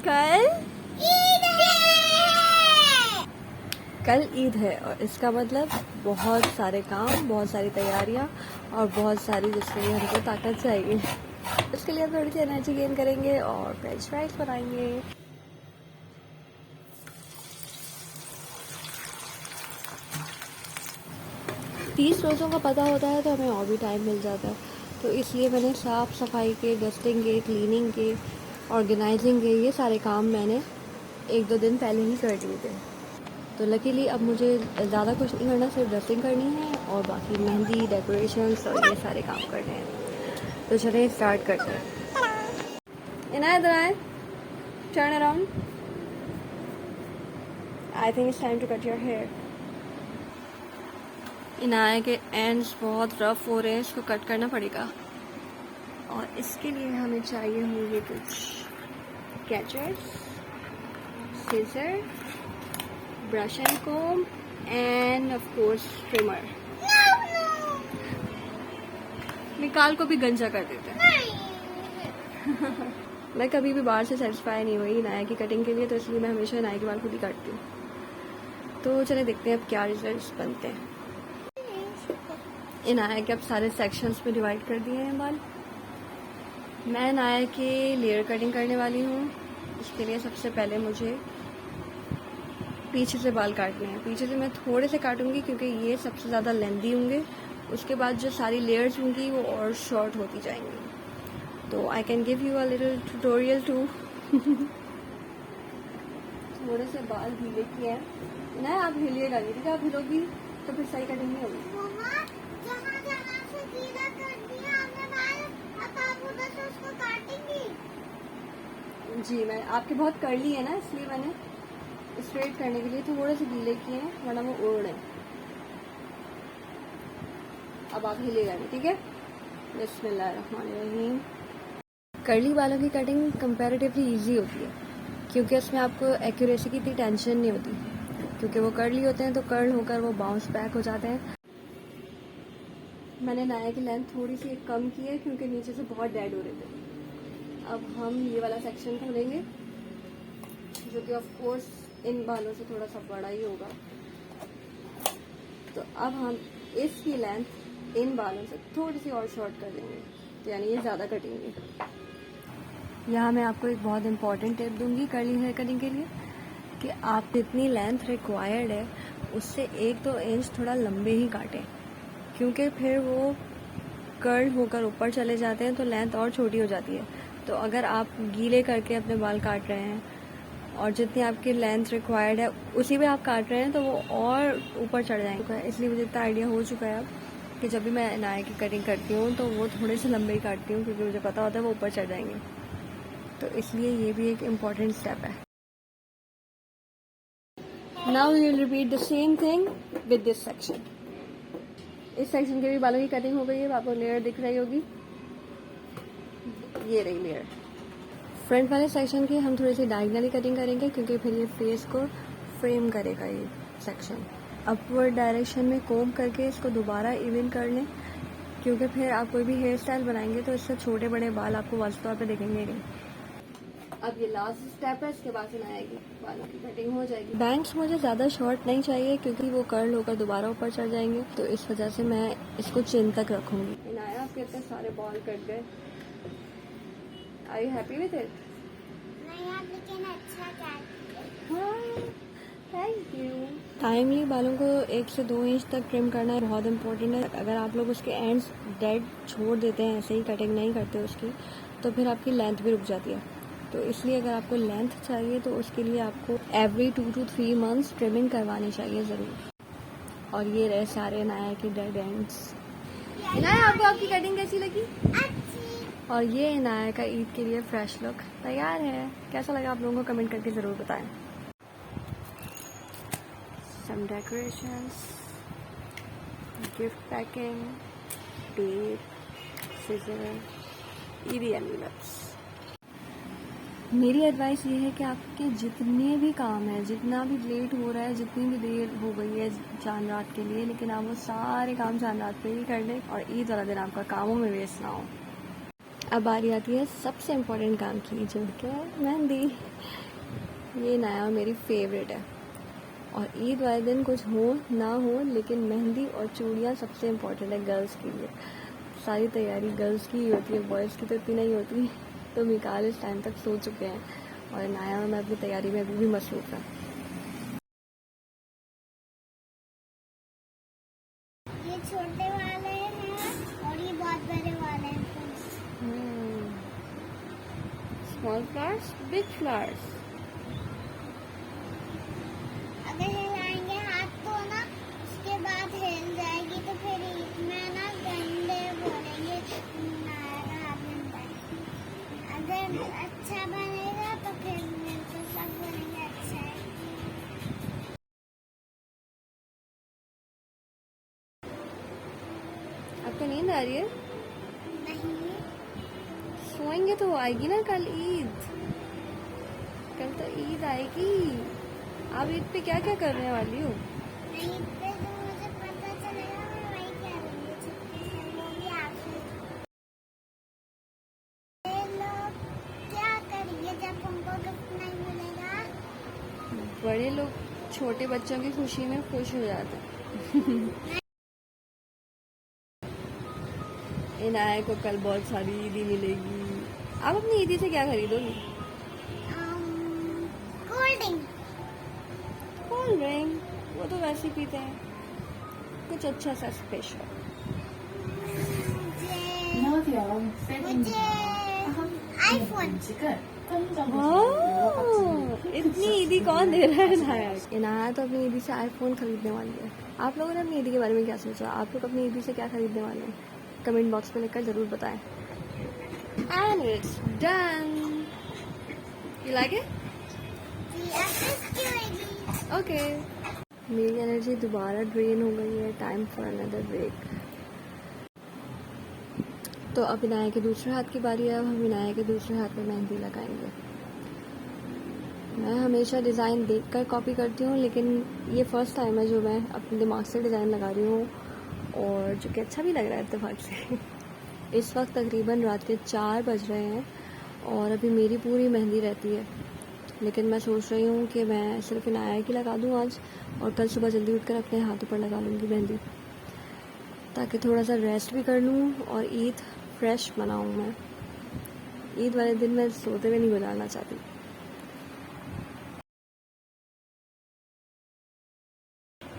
कल ईद है। कल ईद है और इसका मतलब बहुत सारे काम, बहुत सारी तैयारियां और बहुत सारी जिसके लिए हमको ताकत चाहिए। उसके लिए हम थोड़ी सी एनर्जी गेन करेंगे और फ्रेंच फ्राइज बनाएंगे। तीस रोज़ों का पता होता है तो हमें और भी टाइम मिल जाता है, तो इसलिए मैंने साफ़ सफाई के, डस्टिंग के, क्लीनिंग के, ऑर्गेनाइजिंग के ये सारे काम मैंने एक दो दिन पहले ही कर लिए थे। तो लकीली अब मुझे ज़्यादा कुछ नहीं करना, सिर्फ ड्रेसिंग करनी है और बाकी मेहंदी, डेकोरेशंस और ये सारे काम करने हैं। तो चलिए स्टार्ट करते हैं। इनाया इधर आए, turn around. I think it's time to cut your hair. Inaya के एंड्स बहुत रफ हो रहे हैं, इसको कट करना पड़ेगा और इसके लिए हमें चाहिए होंगे कुछ catchers, scissor, brush and comb and of course trimmer. निकाल को भी गंजा कर देते हैं। मैं कभी भी बाहर से सेटिस्फाई नहीं हुई इनाया की कटिंग के लिए, तो इसलिए मैं हमेशा इनाया के बाल खुद ही काटती हूँ। तो चलिए देखते हैं अब क्या रिजल्ट्स बनते हैं। इनाया के अब सारे सेक्शंस में डिवाइड कर दिए हैं बाल। मैं इनाया के लेयर कटिंग करने वाली हूँ। इसके लिए सबसे पहले मुझे पीछे से बाल काटने हैं। पीछे से मैं थोड़े से काटूंगी क्योंकि ये सबसे ज़्यादा लेंदी होंगे। उसके बाद जो सारी लेयर्स होंगी वो और शॉर्ट होती जाएंगी। तो I can give you a little tutorial too. थोड़े से बाल ढीले किए हैं ना, आप हिलिएगा नहीं, ठीक है? आप हिलोगी तो फिर सही कटिंग नहीं होगी। जी, मैं आपके बहुत कर्ली है ना, इसलिए मैंने स्ट्रेट करने के लिए थोड़े से ढीले किए हैं, वरना वो उड़ रहे हैं। अब आप हिलेगा नहीं, ठीक है? बिस्मिल्लाहिर्रहमानिर्रहीम। कर्ली बालों की कटिंग कंपैरेटिवली इजी होती है क्योंकि उसमें आपको एक्यूरेसी की इतनी टेंशन नहीं होती, क्योंकि वो कर्ली होते हैं तो कर्ल होकर वो बाउंस बैक हो जाते हैं। मैंने नाया की लेंथ थोड़ी सी कम की है क्योंकि नीचे से बहुत डेड हो रहे थे। अब हम ये वाला सेक्शन खोलेंगे जो कि ऑफ कोर्स इन बालों से थोड़ा सा बड़ा ही होगा। तो अब हम इसकी लेंथ इन बालों से थोड़ी सी और शॉर्ट कर देंगे, तो यानी ये ज़्यादा कटेंगे। यहाँ मैं आपको एक बहुत इंपॉर्टेंट टिप दूंगी कर्ली हेयर कटिंग के लिए कि आप जितनी लेंथ रिक्वायर्ड है उससे 1-2 इंच थोड़ा लंबे ही काटें, क्योंकि फिर वो कर्ल होकर ऊपर चले जाते हैं तो लेंथ और छोटी हो जाती है। तो अगर आप गीले करके अपने बाल काट रहे हैं और जितनी आपकी लेंथ रिक्वायर्ड है उसी पे आप काट रहे हैं तो वो और ऊपर चढ़ जाएंगे। इसलिए मुझे इतना आइडिया हो चुका है अब कि जब भी मैं नाया की कटिंग करती हूँ तो वो थोड़े से लंबे ही काटती हूँ, क्योंकि मुझे पता होता है वो ऊपर चढ़ जाएंगे। तो इसलिए ये भी एक इम्पॉर्टेंट स्टेप है। Now we will repeat the same thing with this section. इस सेक्शन के भी बालों की कटिंग हो गई है, आपको लेयर दिख रही होगी, ये रही लेयर। फ्रंट वाले सेक्शन की हम थोड़ी सी डायगनली कटिंग करेंगे क्योंकि फिर ये फेस को फ्रेम करेगा ये सेक्शन। अपवर्ड डायरेक्शन में कोम करके इसको दोबारा इवन कर लें, क्योंकि फिर आप कोई भी हेयर स्टाइल बनाएंगे तो इससे छोटे बड़े बाल आपको वास्तव तौर पे दिखेंगे नहीं। अब ये लास्ट स्टेप है, इसके बाद फिर आएगी बालों की कटिंग हो जाएगी। बैंग्स मुझे ज़्यादा शॉर्ट नहीं चाहिए क्योंकि वो कर्ल होकर दोबारा ऊपर चढ़ जाएंगे, तो इस वजह से मैं इसको चिन तक रखूँगी। इनाया आपके इतने सारे बाल कट गए, are you happy with it? लेकिन अच्छा थैंक यू। टाइमली बालों को 1 से 2 इंच तक ट्रिम करना बहुत इंपॉर्टेंट है। अगर आप लोग उसके एंड्स डेड छोड़ देते हैं, ऐसे ही कटिंग नहीं करते उसकी, तो फिर आपकी लेंथ भी रुक जाती है। तो इसलिए अगर आपको लेंथ चाहिए तो उसके लिए आपको एवरी 2 to 3 मंथ्स ट्रिमिंग करवानी चाहिए ज़रूर। और ये रहे सारे नाया के डेड एंड्स। इनाया, आपको आपकी कटिंग कैसी लगी? और ये इनाया का ईद के लिए फ्रेश लुक तैयार है। कैसा लगा आप लोगों को कमेंट करके ज़रूर बताएं। Some decorations, gift packing, tape, scissor, ईदी envelopes। मेरी एडवाइस ये है कि आपके जितने भी काम हैं, जितना भी लेट हो रहा है, जितनी भी देर हो गई है चांद रात के लिए, लेकिन आप वो सारे काम चांद रात पे ही कर लें और ईद वाला दिन आपका कामों में वेस्ट ना हो। अब बारी आती है सबसे इम्पोर्टेंट काम की, जो क्या है मेहंदी। ये नया मेरी फेवरेट है, और ईद वाले दिन कुछ हो ना हो लेकिन मेहंदी और चूड़ियाँ सबसे इम्पोर्टेंट है गर्ल्स के लिए। सारी तैयारी गर्ल्स की ही होती है, बॉयज़ की तो इतनी नहीं होती। तो मिकाल इस टाइम तक सो चुके हैं और नाया में अपनी तैयारी में अभी भी मसरूफ़ है। ये छोटे वाले हैं और ये बहुत बड़े वाले हैं। Small flowers, big flowers. अगर हिलाएंगे हाथ तो ना उसके बाद हिल जाएगी, तो फिर इसमें ना गंदे बोलेंगे हमारा हाथ गंदा है। अगर अच्छा बनेगा तो फिर मेरे को सब बोलेंगे अच्छा है। आपको नींद आ रही है? नहीं, सोएंगे तो आएगी ना कल ईद। कल तो ईद आएगी। आप ईद पे क्या क्या करने वाली हो? नहीं पे जो मुझे पता चलेगा मैं वही करूँगी चुपके से, वो भी आपसे। ये लोग क्या करेंगे जब हमको गिफ्ट नहीं मिलेगा? बड़े लोग छोटे बच्चों की खुशी में खुश हो जाते हैं। इन आए को कल बहुत सारी ईदी मिलेगी। आप अपनी ईदी से क्या खरीदोगी? Cold drink. कोल्ड ड्रिंक, वो तो वैसे ही पीते हैं। कुछ अच्छा सा स्पेशल। मुझे आईफोन। इतनी ईदी कौन दे रहा है नाया? इनाया तो अपनी ईदी से आईफोन खरीदने वाली है। आप लोगों ने अपनी ईदी के बारे में क्या सोचा? आप लोग अपनी ईदी से क्या खरीदने वाले हैं? कमेंट बॉक्स में लिखकर ज़रूर बताएं। And it's done. You like it? Okay. मेरी एनर्जी दोबारा ड्रेन हो गई है। Time for another break. तो अब इनाया के दूसरे हाथ की बारी है। अब हम इनाया के दूसरे हाथ में मेहंदी लगाएंगे। मैं हमेशा डिज़ाइन देखकर कॉपी करती हूँ, लेकिन ये फर्स्ट टाइम है जो मैं अपने दिमाग से डिज़ाइन लगा रही हूँ, और जो कि अच्छा भी लग रहा है इत्तेफाक से। इस वक्त तकरीबन रात के 4 बज रहे हैं और अभी मेरी पूरी मेहंदी रहती है, लेकिन मैं सोच रही हूँ कि मैं सिर्फ इनाया की लगा दूँ आज, और कल सुबह जल्दी उठकर अपने हाथों पर लगा लूँगी मेहंदी, ताकि थोड़ा सा रेस्ट भी कर लूँ और ईद फ्रेश मनाऊँ। मैं ईद वाले दिन मैं सोते हुए नहीं गुजारना चाहती।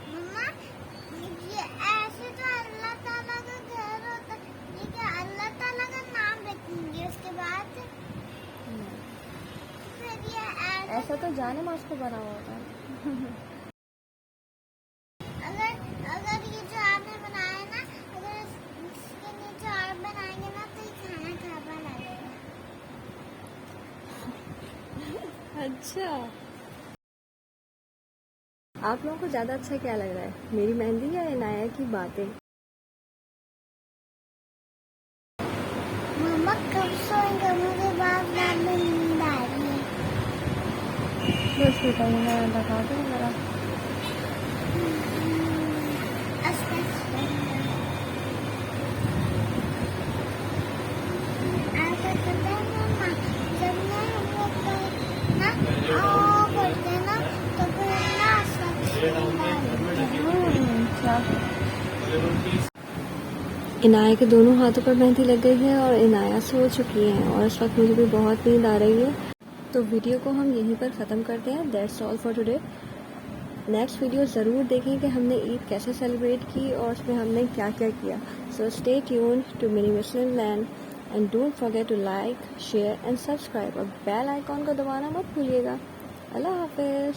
मम्मा, ये ऐसे तो अल्लाह ताला का घर होता है, ये क्या अल्लाह ताला का नाम रखेंगे उसके बाद? फिर ये ऐसा तो जाने मास को बना हुआ होता है। अगर ये जो आपने बनाया है ना, अगर इसके नीचे और बनाएंगे ना तो ये खाना खाना लगेगा। अच्छा, आप लोगों को ज़्यादा अच्छा क्या लग रहा है, मेरी मेहंदी या इनाया की बातें? मम्मा कब सोएंगे? मुझे बात रात में नींद आ रही है। बस बेटा, इनाया लगा दो ज़रा। आपको पता है मम्मा, जब ना हम लोग ना करते हैं ना तो फिर ना इनाया के दोनों हाथों पर मेहंदी लग गई है और इनाया सो चुकी है, और इस वक्त मुझे भी बहुत नींद आ रही है। तो वीडियो को हम यहीं पर ख़त्म करते हैं। That's all for today. Next video ज़रूर देखें कि हमने ईद कैसे सेलिब्रेट की और उसमें हमने क्या क्या किया। So stay tune to Mini Muslim Land and don't forget to like, share and subscribe, और बेल आइकॉन को दबाना मत भूलिएगा। अल्लाह हाफिज़।